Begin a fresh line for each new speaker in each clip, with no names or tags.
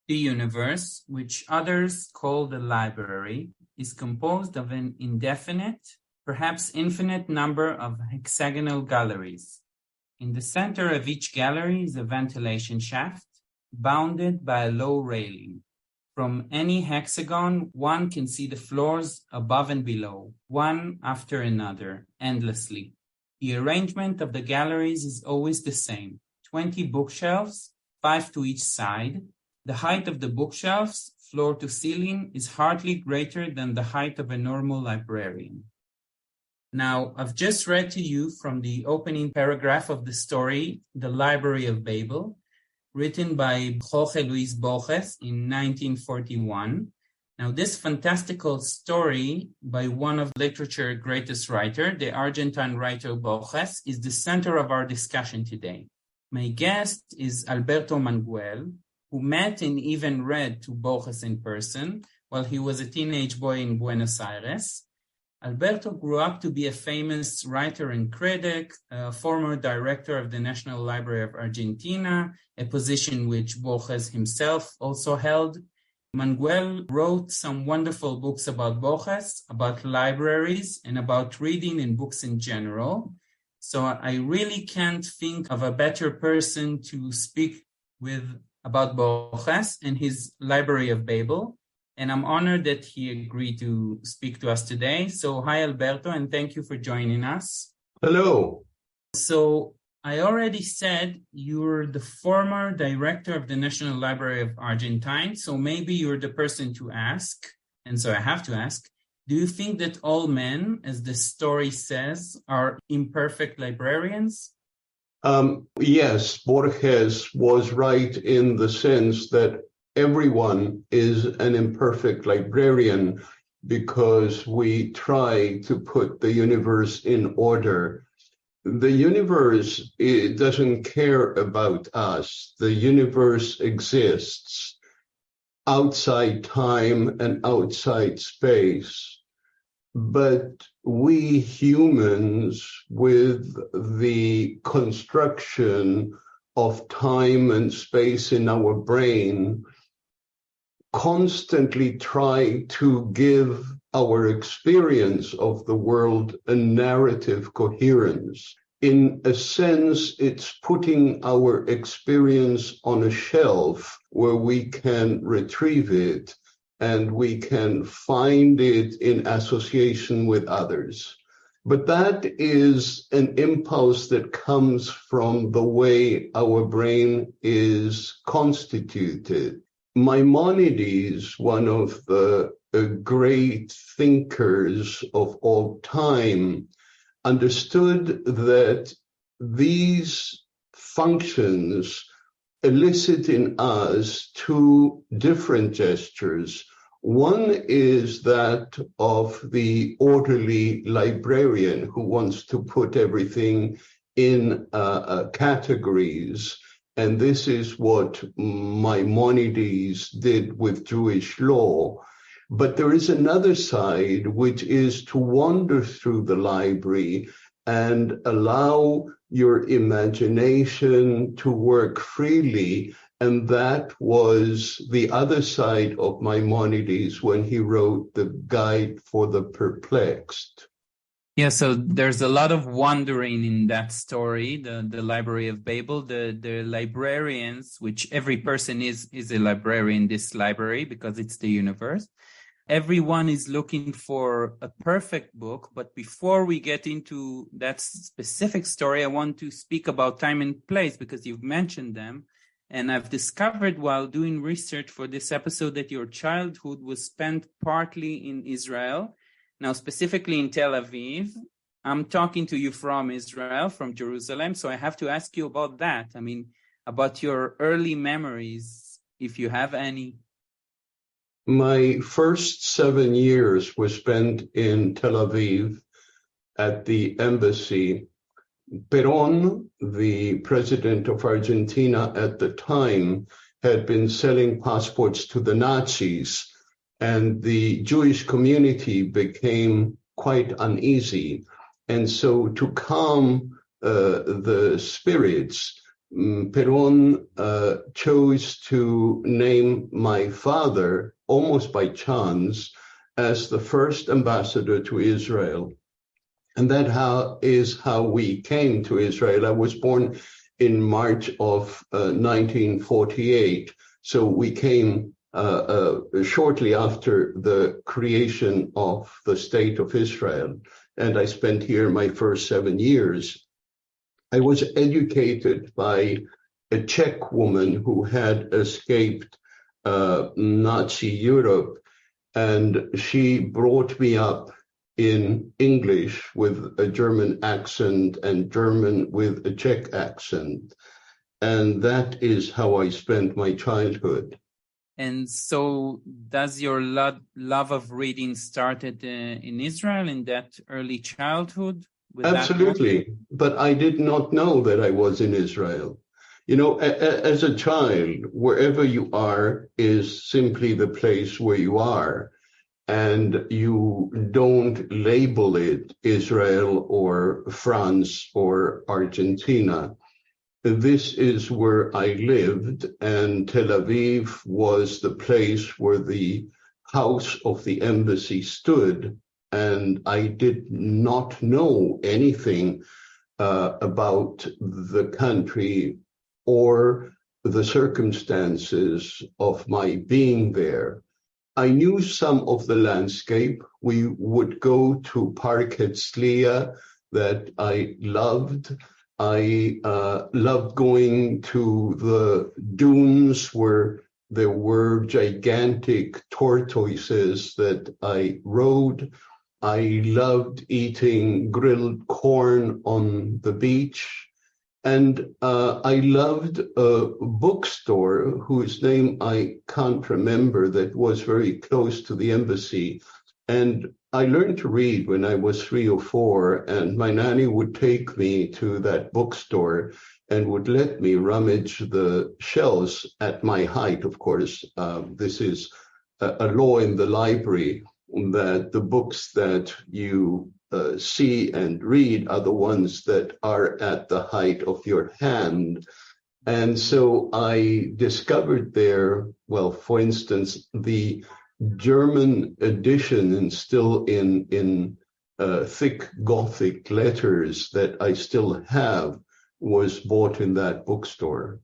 The universe, which others call the library, is composed of an indefinite, perhaps infinite number of hexagonal galleries. In the center of each gallery is a ventilation shaft, bounded by a low railing. From any hexagon, one can see the floors above and below, one after another, endlessly. The arrangement of the galleries is always the same: 20 bookshelves, 5 to each side. The height of the bookshelves, floor to ceiling, is hardly greater than the height of a normal librarian. Now, I've just read to you from the opening paragraph of the story, The Library of Babel, written by Jorge Luis Borges in 1941. Now, this fantastical story by one of literature's greatest writer, the Argentine writer Borges, is the center of our discussion today. My guest is Alberto Manguel, who met and even read to Borges in person while he was a teenage boy in Buenos Aires. Alberto grew up to be a famous writer and critic, a former director of the National Library of Argentina, a position which Borges himself also held. Manguel wrote some wonderful books about Borges, about libraries, and about reading and books in general. So I really can't think of a better person to speak with about Borges and his Library of Babel. And I'm honored that he agreed to speak to us today. So hi, Alberto, and thank you for joining us.
Hello.
So I already said you're the former director of the National Library of Argentina. So maybe you're the person to ask. And so I have to ask, do you think that all men, as the story says, are imperfect librarians?
Yes, Borges was right in the sense that everyone is an imperfect librarian because we try to put the universe in order. The universe, it doesn't care about us. The universe exists outside time and outside space. But we humans, with the construction of time and space in our brain, constantly try to give our experience of the world a narrative coherence. In a sense, it's putting our experience on a shelf where we can retrieve it and we can find it in association with others. But that is an impulse that comes from the way our brain is constituted. Maimonides, one of the great thinkers of all time, understood that these functions elicit in us two different gestures. One is that of the orderly librarian who wants to put everything in categories. And this is what Maimonides did with Jewish law. But there is another side, which is to wander through the library and allow your imagination to work freely. And that was the other side of Maimonides when he wrote the Guide for the Perplexed.
Yeah, so there's a lot of wandering in that story, the Library of Babel, the librarians, which every person is a librarian in this library because it's the universe. Everyone is looking for a perfect book, but before we get into that specific story, I want to speak about time and place because you've mentioned them. And I've discovered while doing research for this episode that your childhood was spent partly in Israel. Now, specifically in Tel Aviv. I'm talking to you from Israel, from Jerusalem, so I have to ask you about that. I mean, about your early memories, if you have any.
My first 7 years were spent in Tel Aviv at the embassy. Perón, the president of Argentina at the time, had been selling passports to the Nazis, and the Jewish community became quite uneasy. And so to calm the spirits, Perón chose to name my father, almost by chance, as the first ambassador to Israel. And that is how we came to Israel. I was born in March of 1948. So we came shortly after the creation of the State of Israel. And I spent here my first 7 years. I was educated by a Czech woman who had escaped Nazi Europe, and she brought me up in English with a German accent and German with a Czech accent. And that is how I spent my childhood.
And so does your love of reading started in Israel in that early childhood?
Absolutely. But I did not know that I was in Israel. You know, as a child, wherever you are is simply the place where you are. And you don't label it Israel or France or Argentina. This is where I lived, and Tel Aviv was the place where the house of the embassy stood, and I did not know anything about the country or the circumstances of my being there. I knew some of the landscape. We would go to Park Hetzliya that I loved. I loved going to the dunes where there were gigantic tortoises that I rode. I loved eating grilled corn on the beach. And I loved a bookstore whose name I can't remember that was very close to the embassy. And I learned to read when I was 3 or 4, and my nanny would take me to that bookstore and would let me rummage the shelves at my height, of course. This is a law in the library that the books that you see and read are the ones that are at the height of your hand. And so I discovered there, well, for instance, the German edition, and still in thick Gothic letters that I still have, was bought in that bookstore.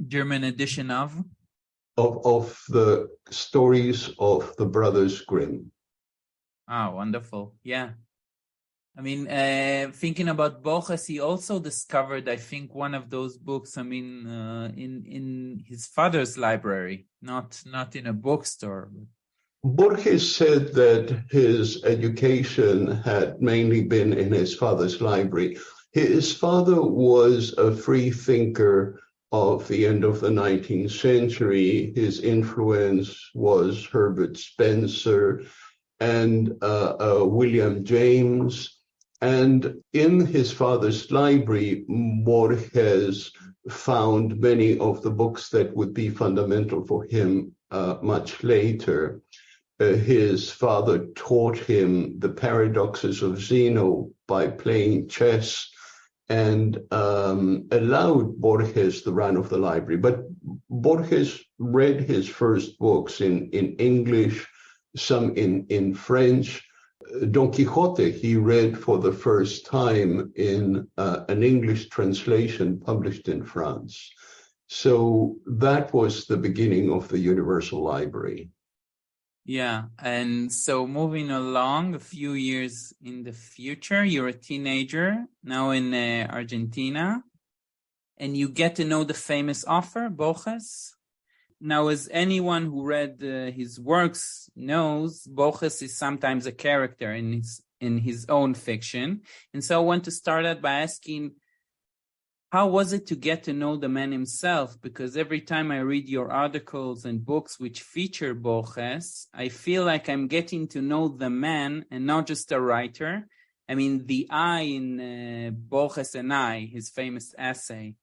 German edition of
the stories of the Brothers Grimm.
Ah, wonderful. Yeah. I mean, thinking about Borges, he also discovered, I think, one of those books, I mean, in his father's library, not in a bookstore.
Borges said that his education had mainly been in his father's library. His father was a free thinker of the end of the 19th century. His influence was Herbert Spencer and William James. And in his father's library, Borges found many of the books that would be fundamental for him much later. His father taught him the paradoxes of Zeno by playing chess, and allowed Borges the run of the library. But Borges read his first books in English, some in French. Don Quixote he read for the first time in an English translation published in France. So that was the beginning of the Universal Library.
Yeah, and so moving along a few years in the future, you're a teenager now in Argentina, and you get to know the famous author, Borges. Now, as anyone who read his works knows, Borges is sometimes a character in his own fiction. And so I want to start out by asking, how was it to get to know the man himself? Because every time I read your articles and books which feature Borges, I feel like I'm getting to know the man and not just a writer. I mean, the I in Borges and I, his famous essay.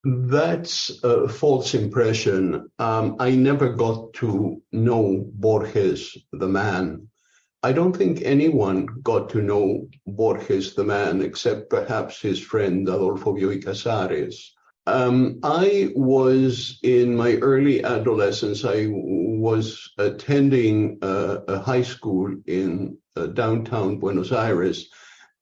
That's a false impression. I never got to know Borges, the man. I don't think anyone got to know Borges the man except perhaps his friend Adolfo Bioy Casares. I was in my early adolescence, I was attending a high school in downtown Buenos Aires.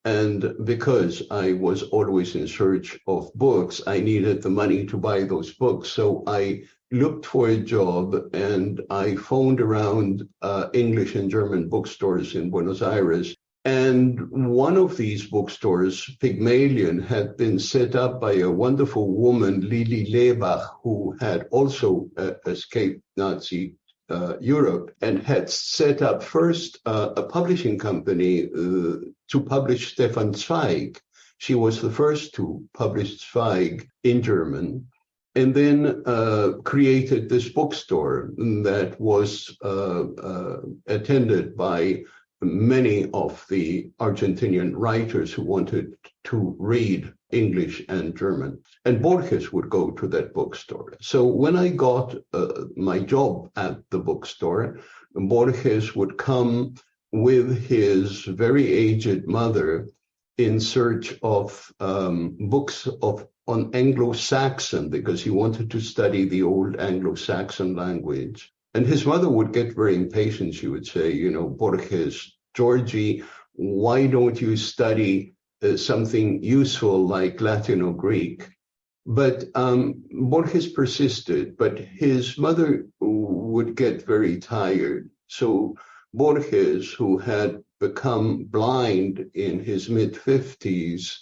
And because I was always in search of books, I needed the money to buy those books. So I looked for a job and I phoned around English and German bookstores in Buenos Aires. And one of these bookstores, Pygmalion, had been set up by a wonderful woman, Lili Lebach, who had also escaped Nazi Europe and had set up first a publishing company to publish Stefan Zweig. She was the first to publish Zweig in German, and then created this bookstore that was attended by many of the Argentinian writers who wanted to read English and German. And Borges would go to that bookstore. So when I got my job at the bookstore, Borges would come with his very aged mother in search of books on Anglo-Saxon, because he wanted to study the old Anglo-Saxon language. And his mother would get very impatient. She would say, you know, Borges, Georgie, why don't you study something useful like Latin or Greek? But Borges persisted, but his mother would get very tired. So Borges, who had become blind in his mid-50s,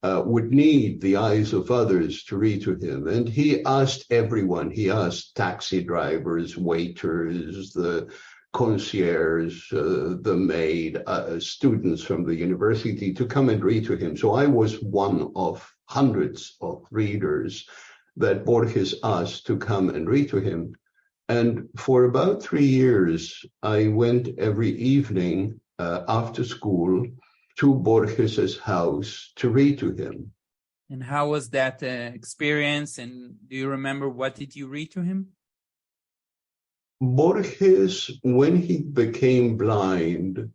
would need the eyes of others to read to him. And he asked everyone, he asked taxi drivers, waiters, the concierge, the maid, students from the university to come and read to him. So I was one of hundreds of readers that Borges asked to come and read to him. And for about 3 years, I went every evening after school to Borges's house to read to him.
And how was that experience? And do you remember what did you read to him?
Borges, when he became blind,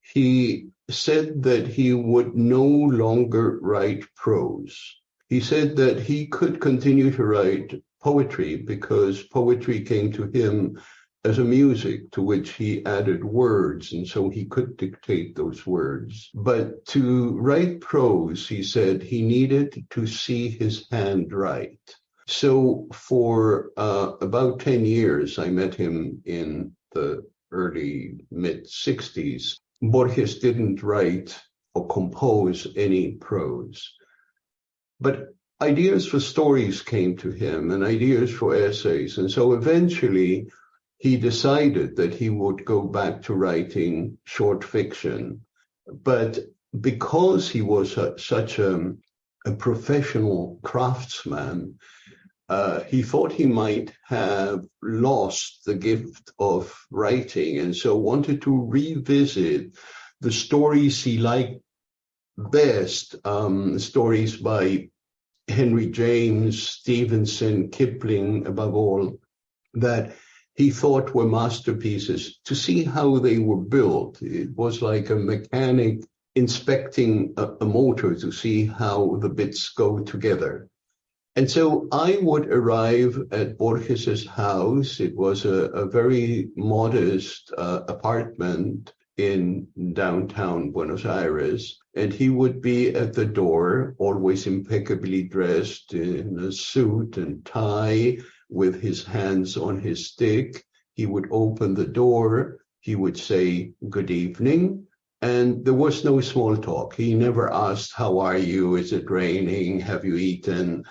he said that he would no longer write prose. He said that he could continue to write poetry because poetry came to him as a music to which he added words, and so he could dictate those words. But to write prose, he said, he needed to see his hand write. So for about 10 years, I met him in the early mid-60s. Borges didn't write or compose any prose, but ideas for stories came to him and ideas for essays. And so eventually he decided that he would go back to writing short fiction. But because he was such a professional craftsman, he thought he might have lost the gift of writing, and so wanted to revisit the stories he liked best, stories by Henry James, Stevenson, Kipling, above all, that he thought were masterpieces, to see how they were built. It was like a mechanic inspecting a motor to see how the bits go together. And so I would arrive at Borges's house. It was a very modest apartment in downtown Buenos Aires. And he would be at the door, always impeccably dressed in a suit and tie, with his hands on his stick. He would open the door. He would say, "Good evening." And there was no small talk. He never asked, "How are you? Is it raining? Have you eaten?"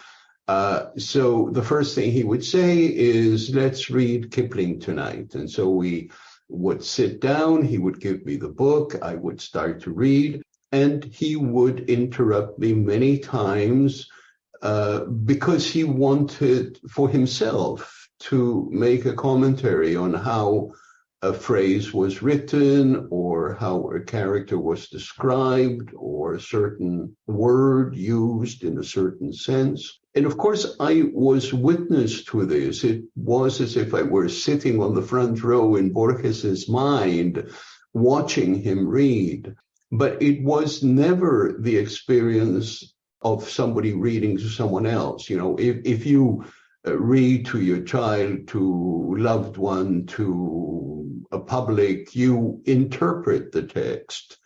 So the first thing he would say is, "Let's read Kipling tonight." And so we would sit down. He would give me the book. I would start to read. And he would interrupt me many times because he wanted for himself to make a commentary on how a phrase was written, or how a character was described, or a certain word used in a certain sense. And of course, I was witness to this. It was as if I were sitting on the front row in Borges's mind, watching him read. But it was never the experience of somebody reading to someone else. You know, if you read to your child, to loved one, to a public, you interpret the text.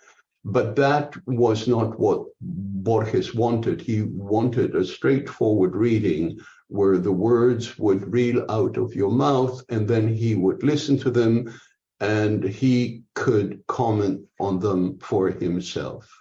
But that was not what Borges wanted. He wanted a straightforward reading where the words would reel out of your mouth, and then he would listen to them and he could comment on them for himself.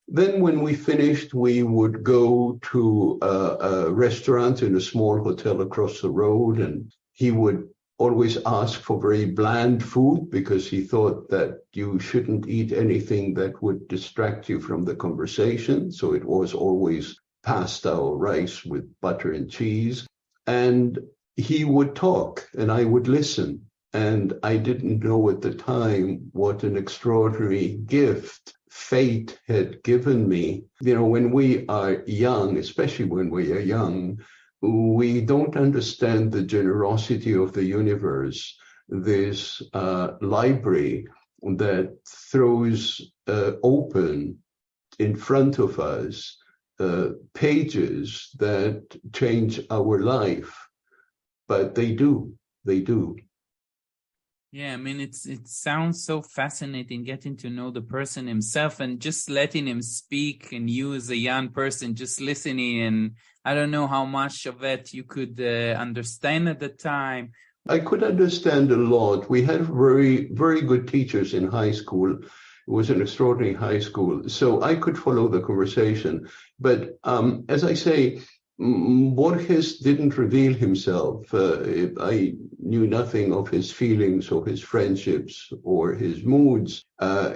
Then when we finished, we would go to a restaurant in a small hotel across the road, and he would always ask for very bland food because he thought that you shouldn't eat anything that would distract you from the conversation. So it was always pasta or rice with butter and cheese. And he would talk and I would listen. And I didn't know at the time what an extraordinary gift fate had given me. You know, when we are young, especially when we are young, we don't understand the generosity of the universe, this library that throws open in front of us pages that change our life. But they do.
Yeah, I mean, it sounds so fascinating getting to know the person himself and just letting him speak, and you as a young person just listening. And I don't know how much of it you could understand at the time.
I could understand a lot. We had very, very good teachers in high school. It was an extraordinary high school. So I could follow the conversation. But as I say, Borges didn't reveal himself. I knew nothing of his feelings or his friendships or his moods.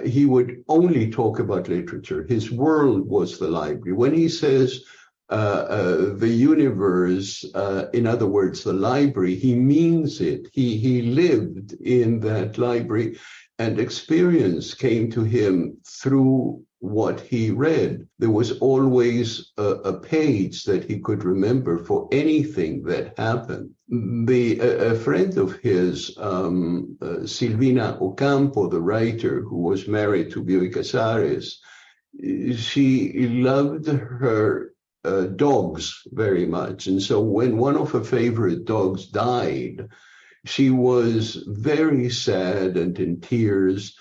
He would only talk about literature. His world was the library. When he says the universe, in other words, the library, he means it. He lived in that library, and experience came to him through what he read. There was always a page that he could remember for anything that happened. A friend of his, Silvina Ocampo, the writer who was married to Bioy Casares, she loved her dogs very much. And so when one of her favorite dogs died, she was very sad and in tears.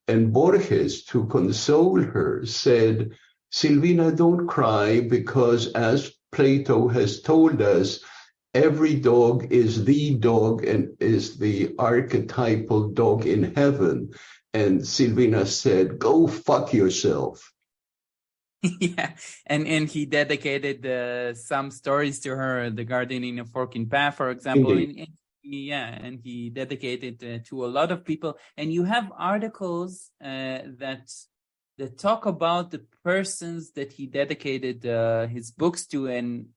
And Borges, to console her, said, Silvina, don't cry, because as Plato has told us, every dog is the dog and is the archetypal dog in heaven. And Silvina said, go fuck yourself.
Yeah, and he dedicated some stories to her, The Gardening of Forking Path, for example. Yeah, and he dedicated to a lot of people. And you have articles that talk about the persons that he dedicated his books to. And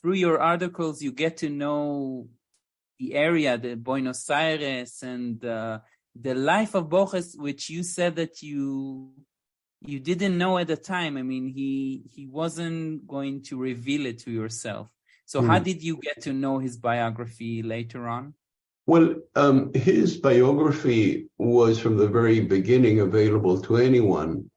through your articles, you get to know the area, the Buenos Aires, and the life of Borges, which you said that you didn't know at the time. I mean, he wasn't going to reveal it to yourself. So how did you get to know his biography later on?
Well, his biography was from the very beginning available to anyone.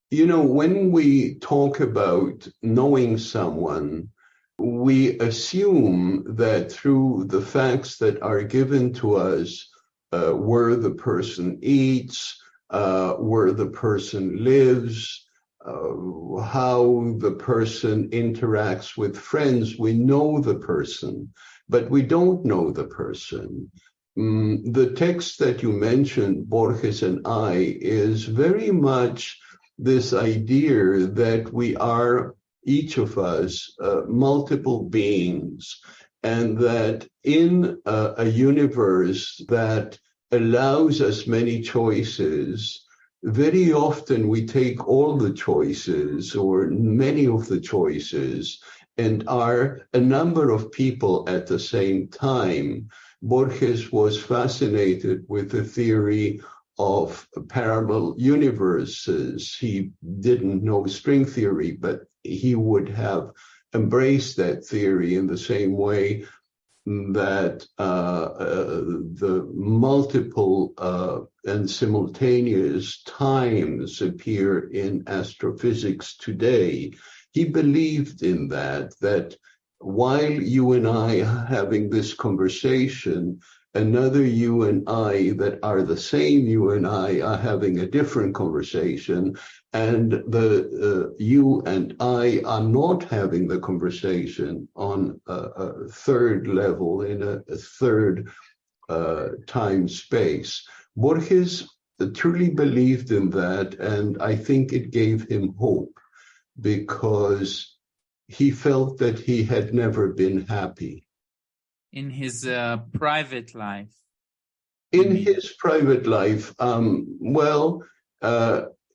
You know, when we talk about knowing someone, we assume that through the facts that are given to us, where the person eats, where the person lives, how the person interacts with friends, we know the person, but we don't know the person. The text that you mentioned, Borges and I, is very much this idea that we are, each of us, multiple beings, and that in a universe that allows us many choices, very often we take all the choices or many of the choices and are a number of people at the same time. Borges was fascinated with the theory of parallel universes. He didn't know string theory, but he would have embraced that theory in the same way that the multiple and simultaneous times appear in astrophysics today. He believed in that while you and I are having this conversation, another you and I that are the same you and I are having a different conversation, and the you and I are not having the conversation on a third level, in a third time space. Borges truly believed in that, and I think it gave him hope, because he felt that he had never been happy.
In his private life?
In his private life,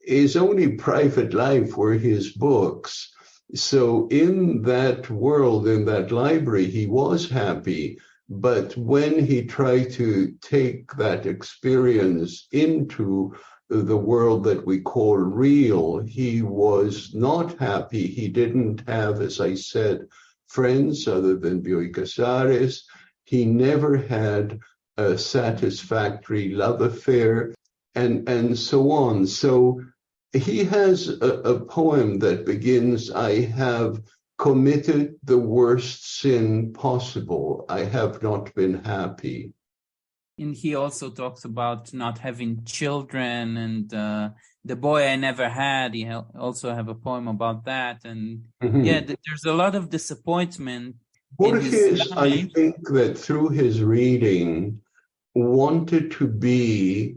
his only private life were his books. So in that world, in that library, he was happy. But when he tried to take that experience into the world that we call real, he was not happy. He didn't have, as I said, friends other than Bioy Casares. He never had a satisfactory love affair, and so on. So he has a poem that begins, I have committed the worst sin possible. I have not been happy.
And he also talks about not having children and the boy I never had. He also have a poem about that. And there's a lot of disappointment.
Borges, I think that through his reading, wanted to be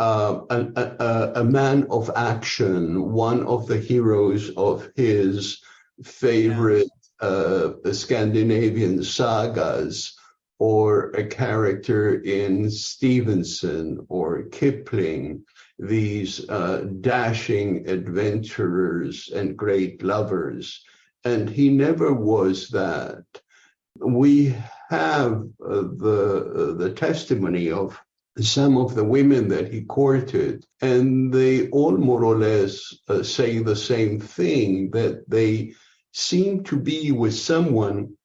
a man of action, one of the heroes of his favorite Scandinavian sagas, or a character in Stevenson or Kipling, these dashing adventurers and great lovers. And he never was that. We have the testimony of some of the women that he courted, and they all more or less say the same thing, that they seem to be with someone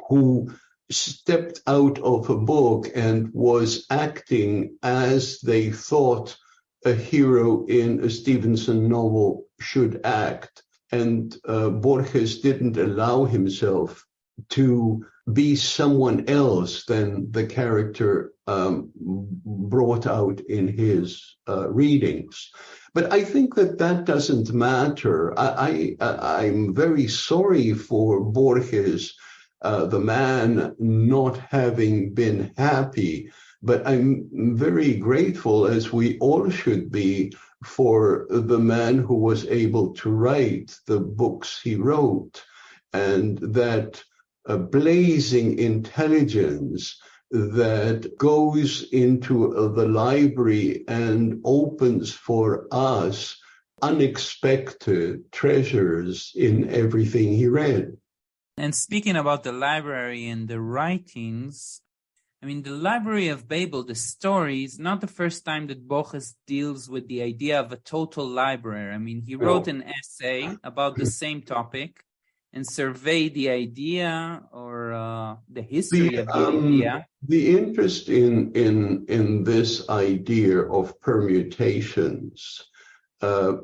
who stepped out of a book and was acting as they thought a hero in a Stevenson novel should act. And Borges didn't allow himself to be someone else than the character brought out in his readings. But I think that doesn't matter. I'm very sorry for Borges, the man, not having been happy, but I'm very grateful, as we all should be, for the man who was able to write the books he wrote, and that blazing intelligence that goes into the library and opens for us unexpected treasures in everything he read.
And speaking about the library and the writings, I mean, the Library of Babel, the story, is not the first time that Borges deals with the idea of a total library. I mean, he wrote an essay about the same topic and surveyed the idea or the history of the idea.
The interest in this idea of permutations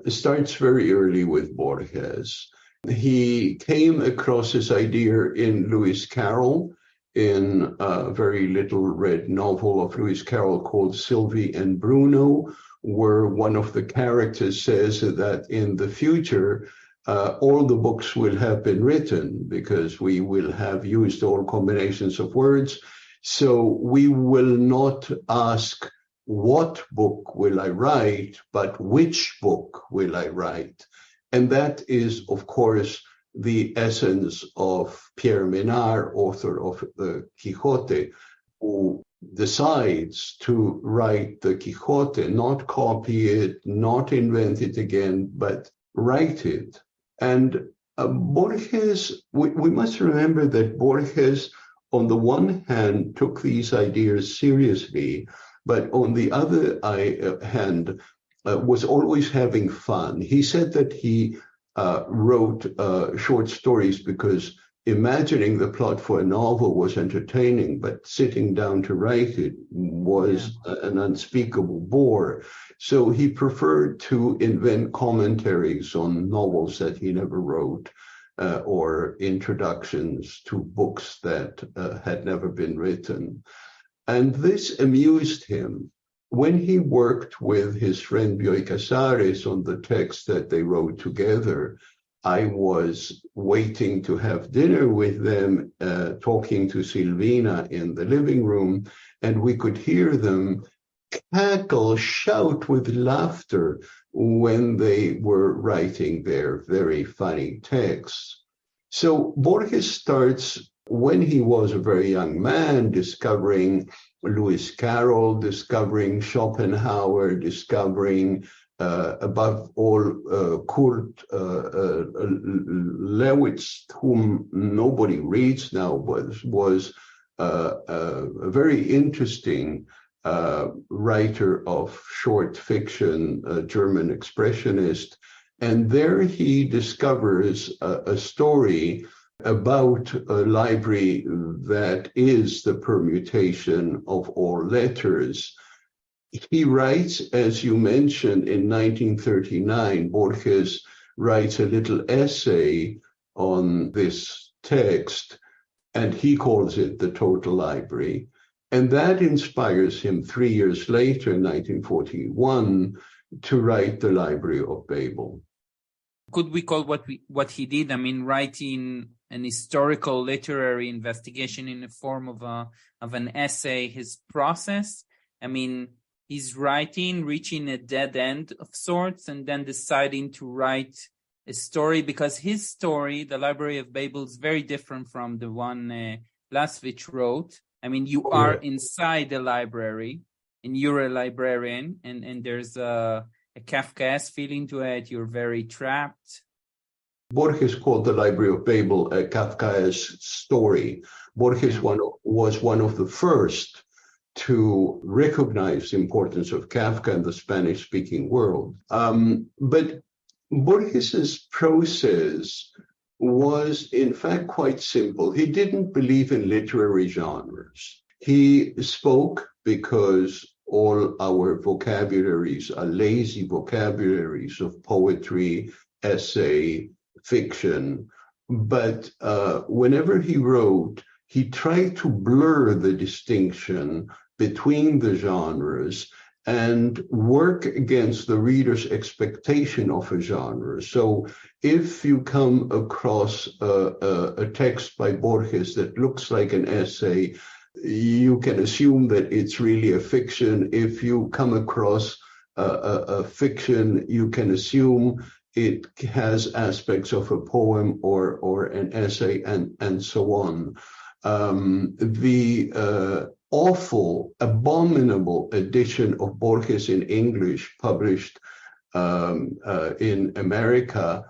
starts very early with Borges. He came across this idea in Lewis Carroll, in a very little read novel of Lewis Carroll called Sylvie and Bruno, where one of the characters says that in the future, all the books will have been written because we will have used all combinations of words. So we will not ask, what book will I write, but which book will I write? And that is, of course, the essence of Pierre Menard, author of the Quixote, who decides to write the Quixote, not copy it, not invent it again, but write it. And Borges, we must remember that Borges, on the one hand, took these ideas seriously, but on the other hand, was always having fun. He said that he wrote short stories because imagining the plot for a novel was entertaining, but sitting down to write it was an unspeakable bore. So he preferred to invent commentaries on novels that he never wrote, or introductions to books that had never been written. And this amused him. When he worked with his friend Bioy Casares on the text that they wrote together, I was waiting to have dinner with them, talking to Silvina in the living room, and we could hear them cackle, shout with laughter when they were writing their very funny texts. So Borges starts when he was a very young man, discovering Lewis Carroll, discovering Schopenhauer, discovering above all Kurt Lewitz, whom nobody reads now, was a very interesting writer of short fiction, a German expressionist. And there he discovers a story about a library that is the permutation of all letters. He writes, as you mentioned, in 1939, Borges writes a little essay on this text, and he calls it The Total Library. And that inspires him 3 years later, in 1941, to write the Library of Babel.
Could we call what he did, writing an historical literary investigation in the form of an essay, his process? He's writing, reaching a dead end of sorts, and then deciding to write a story, because his story, the Library of Babel, is very different from the one Laswich wrote. You are inside the library, and you're a librarian, and there's a Kafkaesque feeling to it. You're very trapped.
Borges called the Library of Babel a Kafkaesque story. Borges was one of the first to recognize the importance of Kafka in the Spanish-speaking world. But Borges's process was, in fact, quite simple. He didn't believe in literary genres. He spoke because all our vocabularies are lazy vocabularies of poetry, essay, fiction. But whenever he wrote, he tried to blur the distinction between the genres and work against the reader's expectation of a genre. So if you come across a text by Borges that looks like an essay, you can assume that it's really a fiction. If you come across a fiction, you can assume it has aspects of a poem or an essay, and so on. The awful, abominable edition of Borges in English, published in America,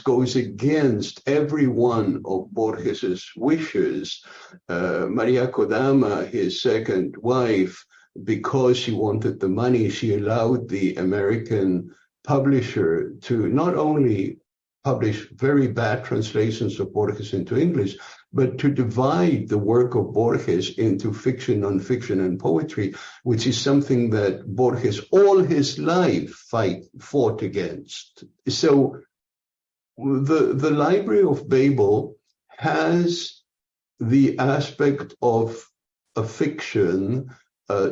goes against every one of Borges's wishes. Maria Kodama, his second wife, because she wanted the money, she allowed the American publisher to not only publish very bad translations of Borges into English, but to divide the work of Borges into fiction, nonfiction, and poetry, which is something that Borges all his life fought against. So the Library of Babel has the aspect of a fiction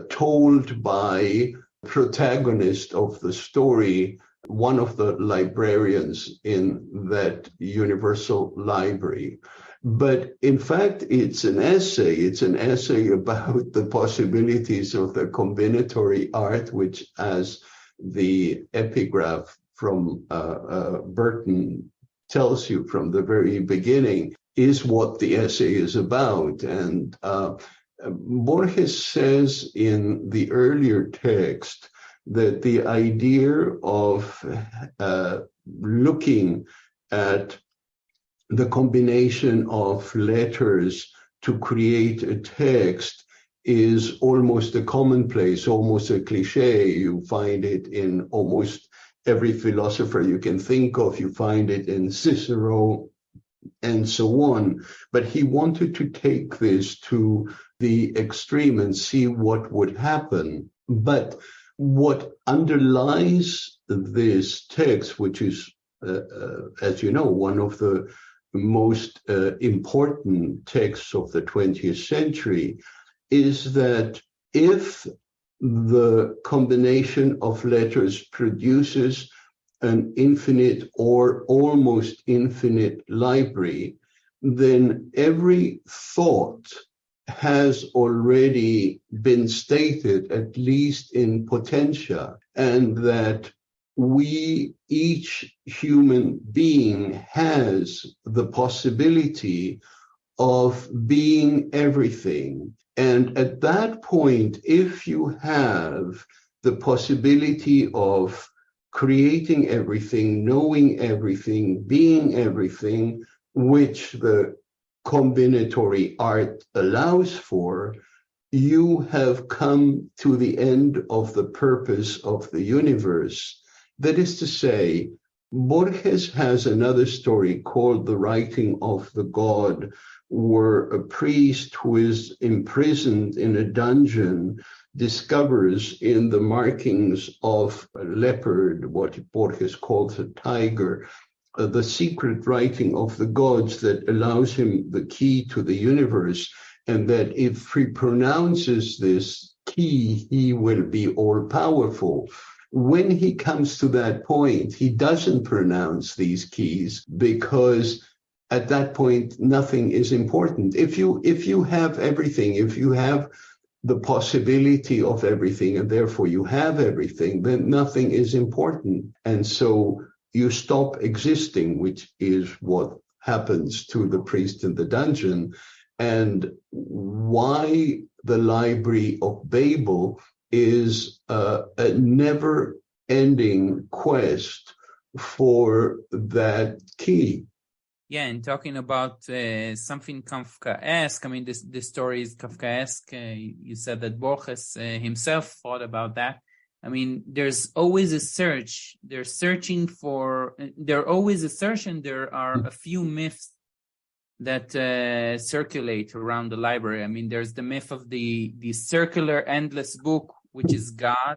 told by protagonist of the story, one of the librarians in that universal library. But in fact, it's an essay. It's an essay about the possibilities of the combinatory art, which, as the epigraph from Burton tells you from the very beginning, is what the essay is about. And Borges says in the earlier text that the idea of looking at the combination of letters to create a text is almost a commonplace, almost a cliche. You find it in almost every philosopher you can think of. You find it in Cicero, and so on. But he wanted to take this to the extreme and see what would happen. But what underlies this text, which is, as you know, one of the most important texts of the 20th century, is that if the combination of letters produces an infinite or almost infinite library, then every thought has already been stated, at least in potentia, and that each human being has the possibility of being everything. And at that point, if you have the possibility of creating everything, knowing everything, being everything, which the combinatory art allows for, you have come to the end of the purpose of the universe. That is to say, Borges has another story called The Writing of the God, where a priest who is imprisoned in a dungeon discovers in the markings of a leopard, what Borges calls a tiger, the secret writing of the gods that allows him the key to the universe, and that if he pronounces this key, he will be all-powerful. When he comes to that point, he doesn't pronounce these keys, because at that point, nothing is important. If you have everything, if you have the possibility of everything, and therefore you have everything, then nothing is important. And so you stop existing, which is what happens to the priest in the dungeon. And why the Library of Babel is a never-ending quest for that key.
Yeah, and talking about something Kafkaesque, I mean, this story is Kafkaesque. You said that Borges himself thought about that. I mean, there's always a search. They're searching for, there always a search, and there are a few myths that circulate around the library. I mean, there's the myth of the circular endless book, which is God.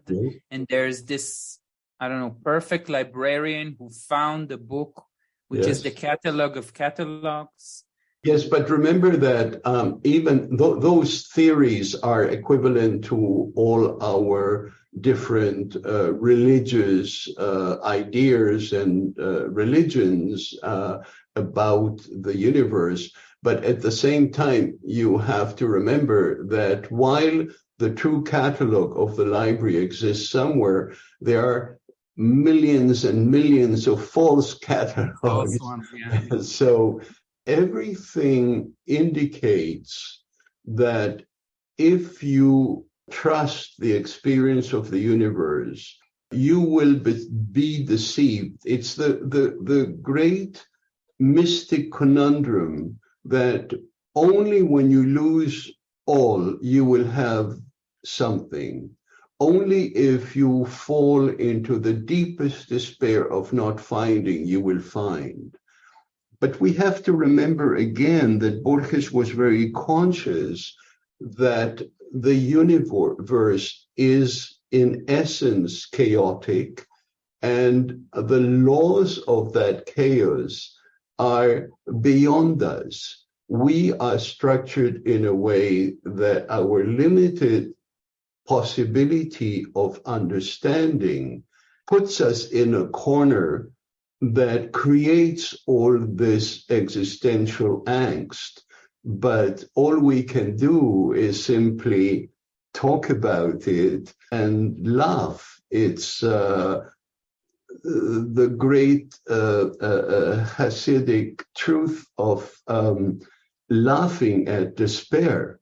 And there's this, I don't know, perfect librarian who found the book, which is the catalog of catalogs.
Yes, but remember that even those theories are equivalent to all our different religious ideas and religions about the universe. But at the same time, you have to remember that while the true catalog of the library exists somewhere, there are millions and millions of false catalogs. So everything indicates that if you trust the experience of the universe, you will be deceived. It's the great mystic conundrum that only when you lose all, you will have something. Only if you fall into the deepest despair of not finding, you will find. But we have to remember again that Borges was very conscious that the universe is in essence chaotic, and the laws of that chaos are beyond us. We are structured in a way that our limited possibility of understanding puts us in a corner that creates all this existential angst. But all we can do is simply talk about it and laugh. It's the great Hasidic truth of laughing at despair.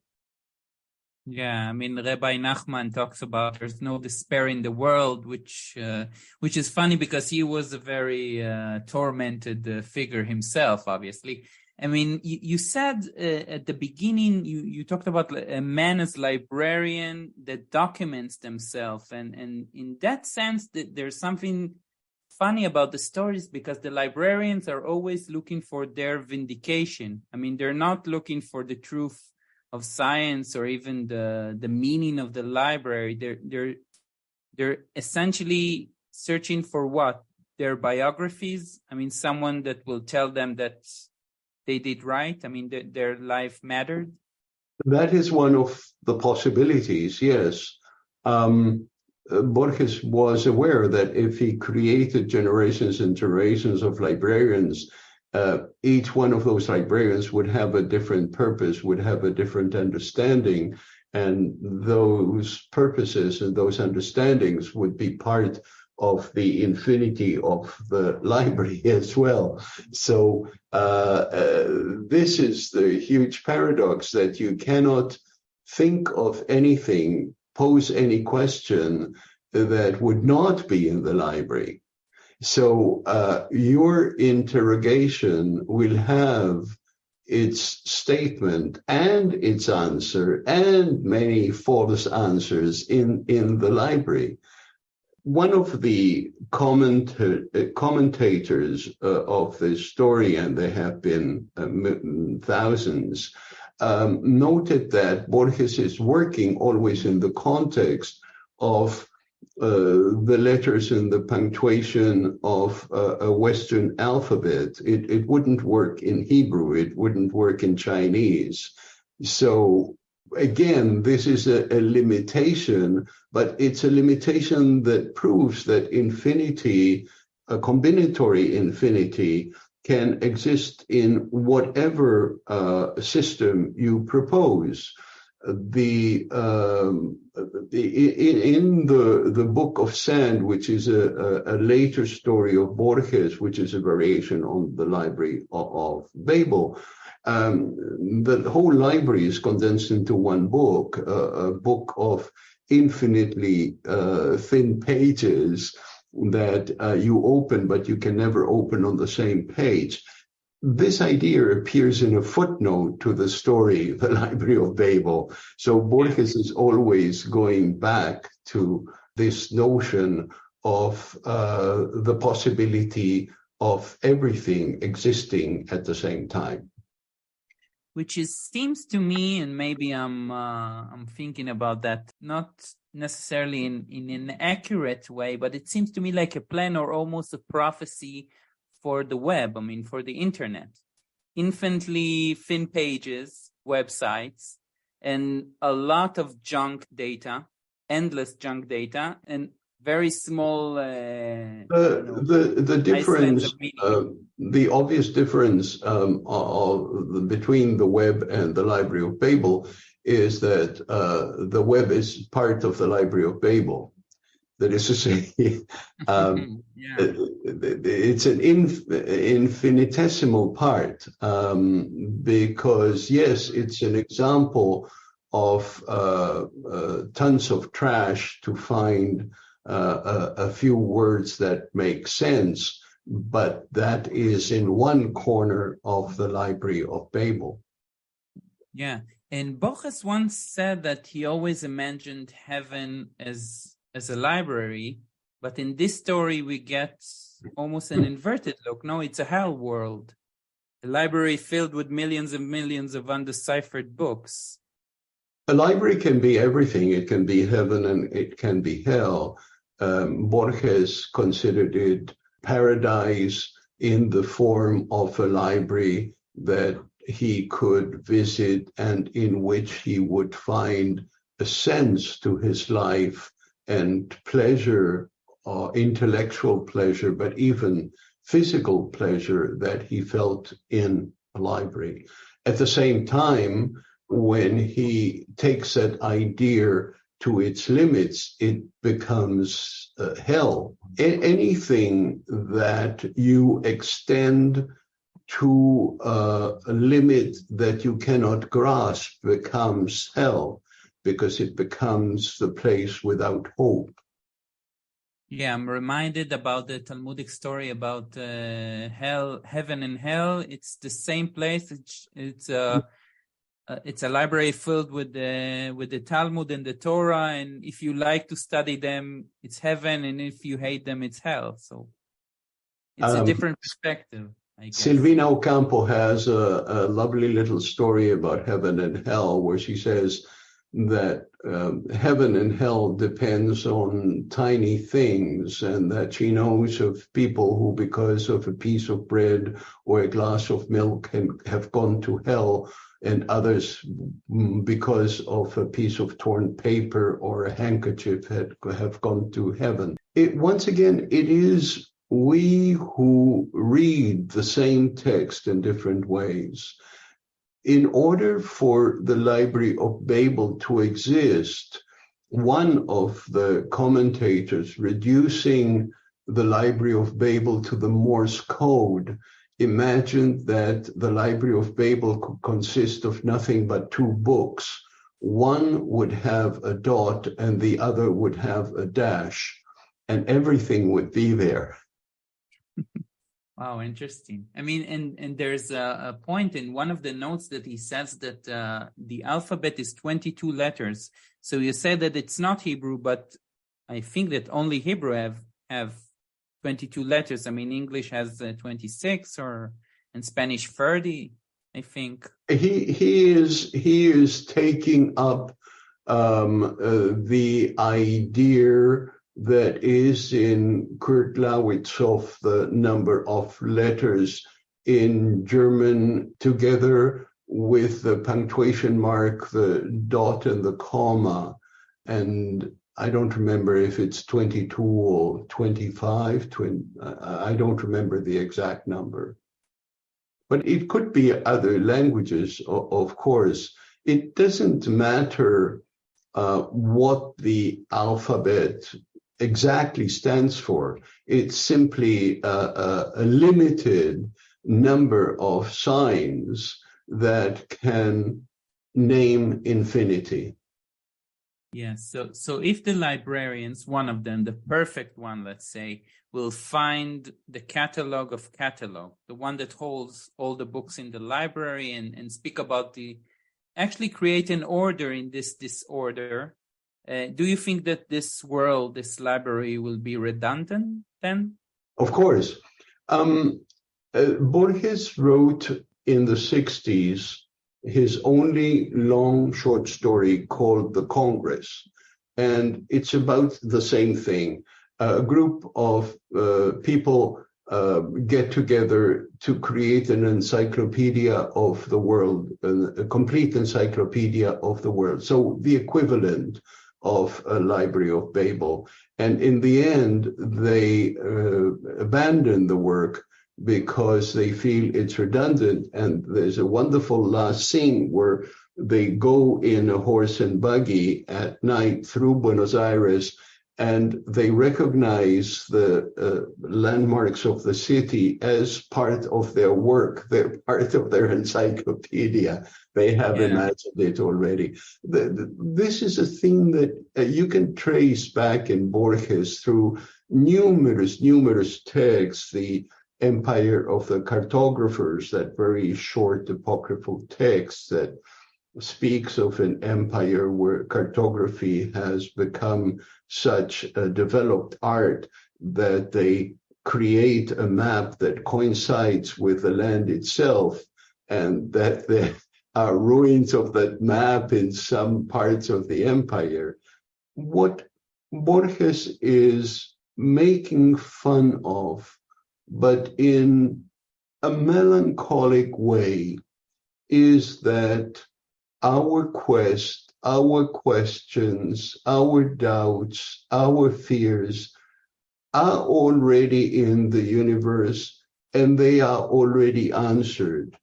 Yeah, I mean, Rabbi Nachman talks about there's no despair in the world, which is funny because he was a very tormented figure himself, obviously. I mean, you said at the beginning, you talked about a man as librarian that documents themselves. And in that sense, that there's something funny about the stories because the librarians are always looking for their vindication. I mean, they're not looking for the truth of science or even the meaning of the library. They're essentially searching for what? Their biographies. I mean, someone that will tell them that they did right. I mean, their life mattered.
That is one of the possibilities, yes. Borges was aware that if he created generations and generations of librarians, each one of those librarians would have a different purpose, would have a different understanding, and those purposes and those understandings would be part of the infinity of the library as well. So this is the huge paradox that you cannot think of anything, pose any question that would not be in the library. So your interrogation will have its statement and its answer and many false answers in the library. One of the commentators of this story, and there have been thousands, noted that Borges is working always in the context of the letters and the punctuation of a Western alphabet. It wouldn't work in Hebrew, it wouldn't work in Chinese. So again, this is a limitation, but it's a limitation that proves that infinity, a combinatory infinity, can exist in whatever system you propose. In the Book of Sand, which is a later story of Borges, which is a variation on the Library of Babel, the whole library is condensed into one book, a book of infinitely thin pages that you open, but you can never open on the same page. This idea appears in a footnote to the story, the Library of Babel. So Borges is always going back to this notion of the possibility of everything existing at the same time.
Which seems to me, and maybe I'm thinking about that, not necessarily in an accurate way, but it seems to me like a plan or almost a prophecy for the web, I mean, for the internet. Infinitely thin pages, websites, and a lot of junk data, endless junk data, and very small...
the difference, the obvious difference between the web and the Library of Babel is that the web is part of the Library of Babel. That is to say, it's an infinitesimal part, because, yes, it's an example of tons of trash to find a few words that make sense, but that is in one corner of the Library of Babel.
Yeah, and Borges once said that he always imagined heaven as a library, but in this story we get almost an inverted look. No, it's a hell world. A library filled with millions and millions of undeciphered books.
A library can be everything. It can be heaven and it can be hell. Borges considered it paradise in the form of a library that he could visit and in which he would find a sense to his life and pleasure, intellectual pleasure, but even physical pleasure that he felt in a library. At the same time, when he takes that idea to its limits, it becomes hell. Anything that you extend to a limit that you cannot grasp becomes hell, because it becomes the place without hope.
Yeah, I'm reminded about the Talmudic story about hell, heaven and hell. It's the same place. It's a library filled with the Talmud and the Torah, and if you like to study them, it's heaven, and if you hate them, it's hell. So It's a different perspective, I guess.
Silvina Ocampo has a lovely little story about heaven and hell, where she says that heaven and hell depends on tiny things, and that she knows of people who, because of a piece of bread or a glass of milk, have gone to hell, and others because of a piece of torn paper or a handkerchief have gone to heaven. Once again, it is we who read the same text in different ways. In order for the Library of Babel to exist, one of the commentators, reducing the Library of Babel to the Morse code, imagined that the Library of Babel could consist of nothing but two books. One would have a dot and the other would have a dash, and everything would be there.
Wow, interesting. I mean, and there's a point in one of the notes that he says that the alphabet is 22 letters. So you said that it's not Hebrew, but I think that only Hebrew have 22 letters. I mean, English has 26, and Spanish 30, I think.
He is taking up the idea that is in Kurt Lawitzow, the number of letters in German, together with the punctuation mark, the dot and the comma. And I don't remember if it's 22 or 25. I don't remember the exact number. But it could be other languages, of course. It doesn't matter what the alphabet exactly stands for. It's simply a limited number of signs that can name infinity.
Yes. So if the librarians, one of them, the perfect one, let's say, will find the catalog of catalog, the one that holds all the books in the library, and speak about actually create an order in this disorder, do you think that this world, this library, will be redundant then?
Of course. Borges wrote in the 60s his only long short story called The Congress. And it's about the same thing. A group of people get together to create an encyclopedia of the world, a complete encyclopedia of the world. So the equivalent of a Library of Babel. And in the end, they abandon the work because they feel it's redundant. And there's a wonderful last scene where they go in a horse and buggy at night through Buenos Aires, and they recognize the landmarks of the city as part of their work. They're part of their encyclopedia. They have imagined it already. This is a thing that you can trace back in Borges through numerous texts. The Empire of the Cartographers, that very short apocryphal text that speaks of an empire where cartography has become such a developed art that they create a map that coincides with the land itself, and that there are ruins of that map in some parts of the empire. What Borges is making fun of, but in a melancholic way, is that our quest, our questions, our doubts, our fears are already in the universe, and they are already answered.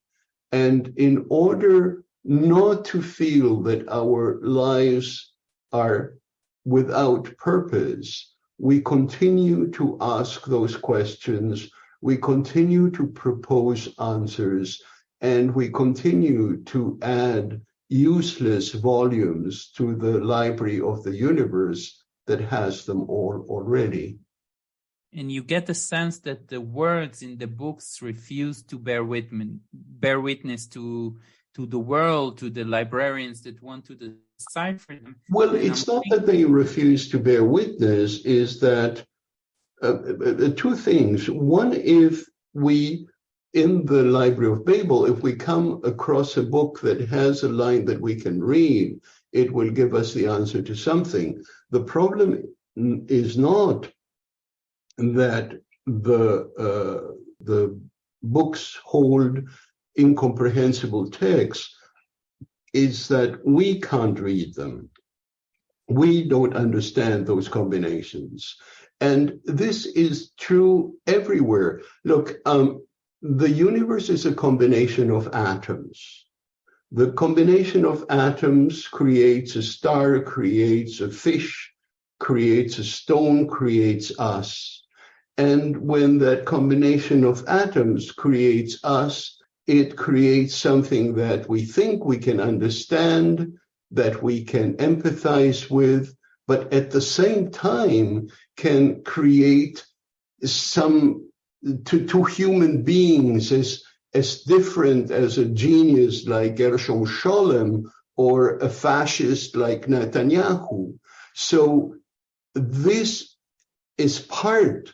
And in order not to feel that our lives are without purpose, we continue to ask those questions, we continue to propose answers, and we continue to add useless volumes to the library of the universe that has them all already.
And you get the sense that the words in the books refuse to bear witness to the world, to the librarians that want to decipher them.
Well, it's not that they refuse to bear witness, is that two things. One, if we, in the Library of Babel, if we come across a book that has a line that we can read, it will give us the answer to something. The problem is not that the books hold incomprehensible texts, is that we can't read them. We don't understand those combinations. And this is true everywhere. Look, the universe is a combination of atoms. The combination of atoms creates a star, creates a fish, creates a stone, creates us. And when that combination of atoms creates us, it creates something that we think we can understand, that we can empathize with, but at the same time can create some two human beings as different as a genius like Gershom Scholem or a fascist like Netanyahu. So this is part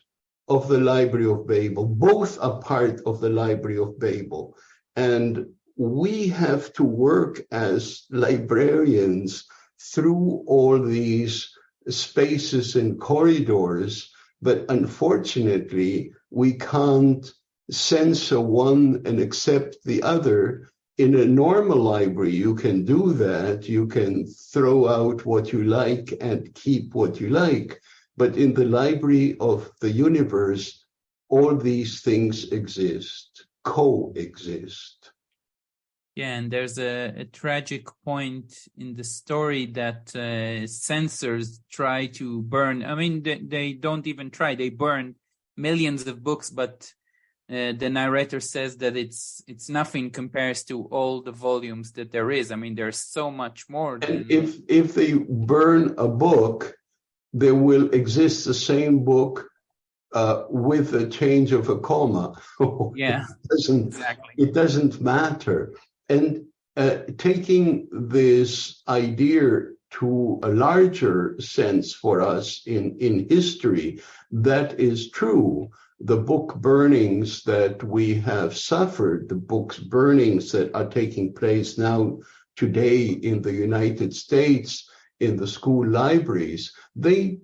of the Library of Babel. Both are part of the Library of Babel. And we have to work as librarians through all these spaces and corridors, but unfortunately, we can't censor one and accept the other. In a normal library, you can do that. You can throw out what you like and keep what you like. But in the Library of the Universe, all these things exist, coexist.
Yeah, and there's a tragic point in the story that censors try to burn. I mean, they don't even try. They burn millions of books, but the narrator says that it's nothing compares to all the volumes that there is. I mean, there's so much more.
And if they burn a book, there will exist the same book with a change of a comma.
Yeah, exactly.
It doesn't matter. And taking this idea to a larger sense for us in history, that is true. The book burnings that we have suffered, the books burnings that are taking place now today in the United States, in the school libraries, they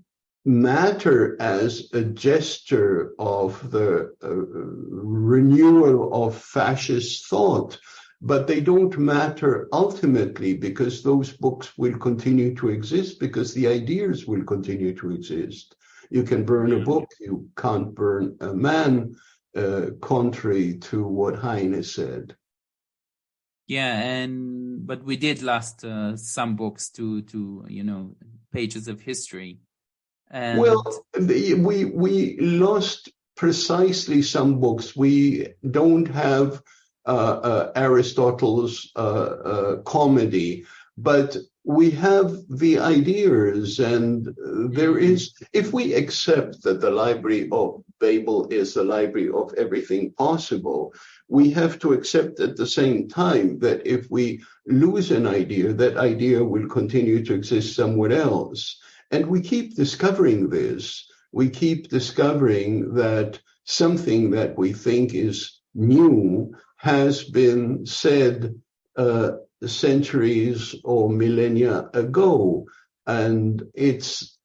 matter as a gesture of the renewal of fascist thought, but they don't matter ultimately because those books will continue to exist because the ideas will continue to exist. You can burn a book, you can't burn a man, contrary to what Heine said.
Yeah, but we did lost some books to pages of history. And
well, we lost precisely some books. We don't have Aristotle's comedy, but we have the ideas, and there is, if we accept that the Library of Babel is the library of everything possible, we have to accept at the same time that if we lose an idea, that idea will continue to exist somewhere else. And we keep discovering this. We keep discovering that something that we think is new has been said centuries or millennia ago. And it's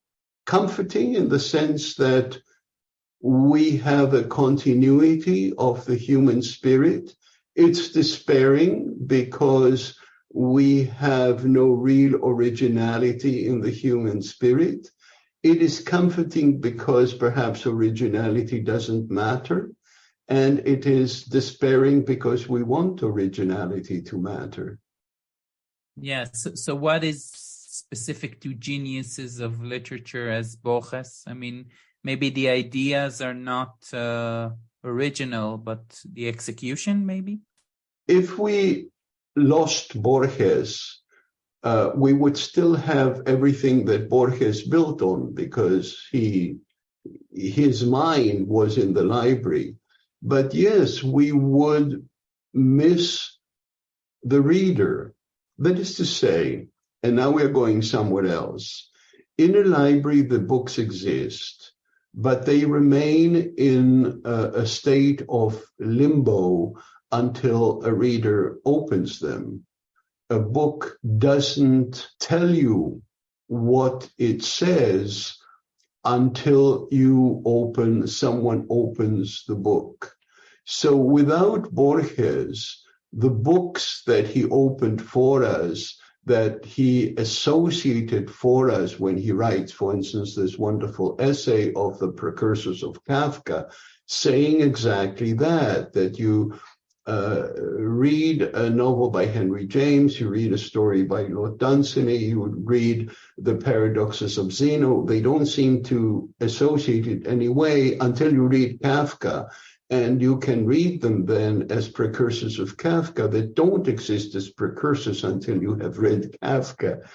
comforting in the sense that we have a continuity of the human spirit. It's despairing because we have no real originality in the human spirit. It is comforting because perhaps originality doesn't matter. And it is despairing because we want originality to matter.
Yes. So what is specific to geniuses of literature as Borges? I mean, maybe the ideas are not original, but the execution, maybe? If
we lost Borges, we would still have everything that Borges built on because his mind was in the library. But yes, we would miss the reader. That is to say, and now we're going somewhere else. In a library, the books exist. but they remain in a state of limbo until a reader opens them. A book doesn't tell you what it says until someone opens the book. So without Borges, the books that he opened for us, that he associated for us when he writes, for instance, this wonderful essay of the precursors of Kafka, saying exactly that you read a novel by Henry James, you read a story by Lord Dunsany, you would read The Paradoxes of Zeno. They don't seem to associate it anyway until you read Kafka. And you can read them then as precursors of Kafka that don't exist as precursors until you have read Kafka.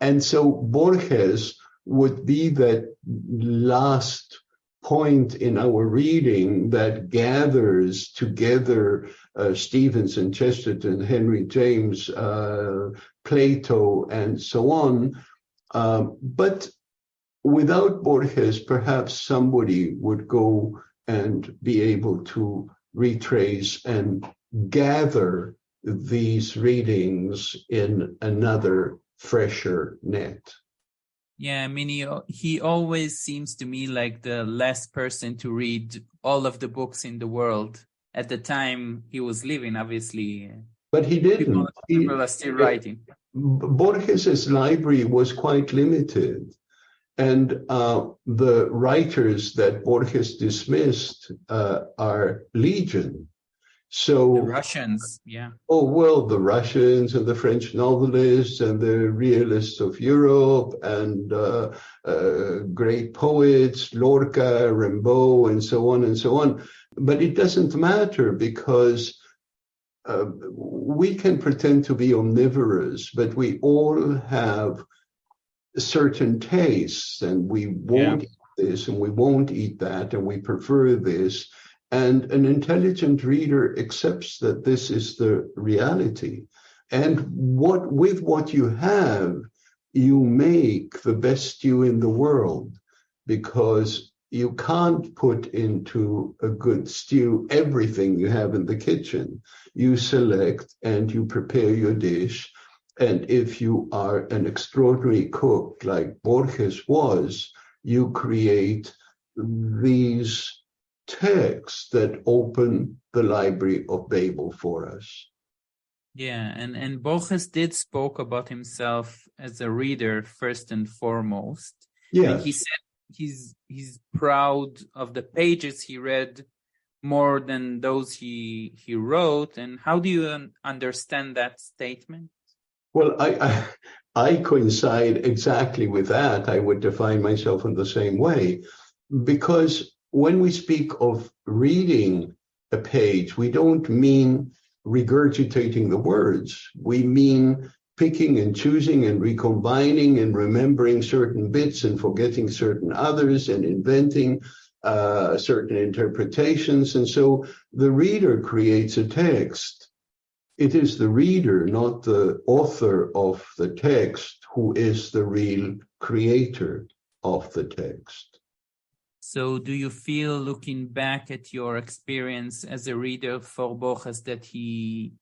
And so Borges would be that last point in our reading that gathers together Stevenson, Chesterton, Henry James, Plato, and so on. But without Borges, perhaps somebody would go and be able to retrace and gather these readings in another, fresher net.
Yeah, I mean, he always seems to me like the last person to read all of the books in the world at the time he was living, obviously.
But he didn't.
People are still writing.
Borges's library was quite limited. And the writers that Borges dismissed are legion. So
the Russians, yeah.
Oh, well, the Russians and the French novelists and the realists of Europe and great poets, Lorca, Rimbaud, and so on and so on. But it doesn't matter because we can pretend to be omnivorous, but we all have certain tastes, and we won't eat this and we won't eat that, and we prefer this. And an intelligent reader accepts that this is the reality. And with what you have, you make the best stew in the world, because you can't put into a good stew everything you have in the kitchen. You select and you prepare your dish. And if you are an extraordinary cook like Borges was, you create these texts that open the Library of Babel for us.
Yeah, and Borges did spoke about himself as a reader first and foremost.
Yeah,
he said he's proud of the pages he read more than those he wrote. And how do you understand that statement?
Well, I coincide exactly with that. I would define myself in the same way, because when we speak of reading a page, we don't mean regurgitating the words. We mean picking and choosing and recombining and remembering certain bits and forgetting certain others and inventing certain interpretations. And so the reader creates a text. It is the reader, not the author of the text, who is the real creator of the text.
So do you feel, looking back at your experience as a reader for Borges, that he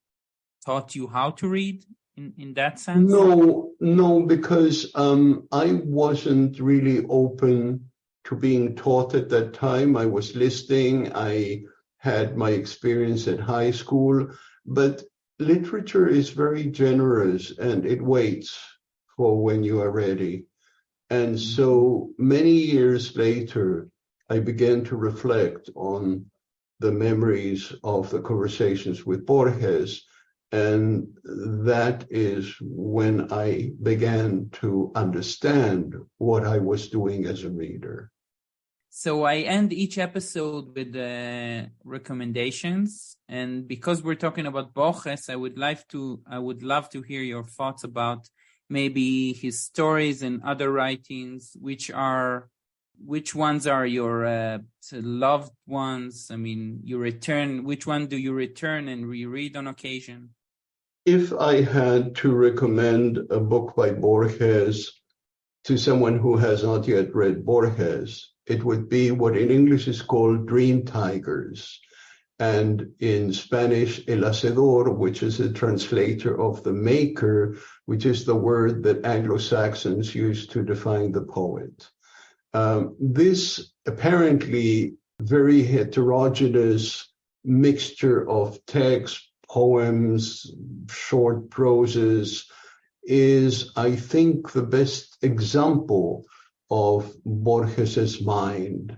taught you how to read in that sense?
No, because I wasn't really open to being taught at that time. I was listening. I had my experience at high school, but literature is very generous and it waits for when you are ready. And so many years later, I began to reflect on the memories of the conversations with Borges. And that is when I began to understand what I was doing as a reader.
So I end each episode with recommendations. And because we're talking about Borges, I would love to hear your thoughts about maybe his stories and other writings. Which ones are your loved ones? I mean, which one do you return and reread on occasion?
If I had to recommend a book by Borges to someone who has not yet read Borges, it would be what in English is called dream tigers. And in Spanish, el hacedor, which is a translator of the maker, which is the word that Anglo-Saxons use to define the poet. This apparently very heterogeneous mixture of text, poems, short proses is, I think, the best example of Borges's mind.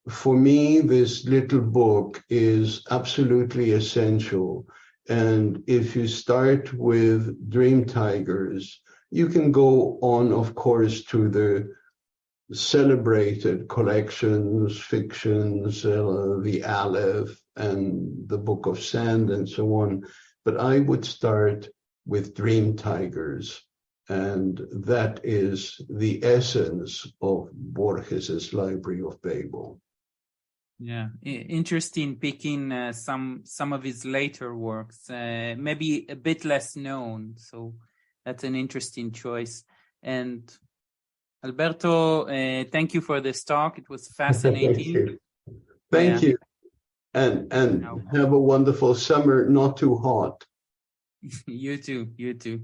For me, this little book is absolutely essential. And if you start with Dream Tigers, you can go on, of course, to the celebrated collections, fictions, the Aleph and the Book of Sand and so on. But I would start with Dream Tigers. And that is the essence of Borges's Library of Babel.
Yeah, interesting picking some of his later works, maybe a bit less known. So that's an interesting choice. And Alberto, thank you for this talk. It was fascinating.
Thank you. And have a wonderful summer, not too hot.
You too.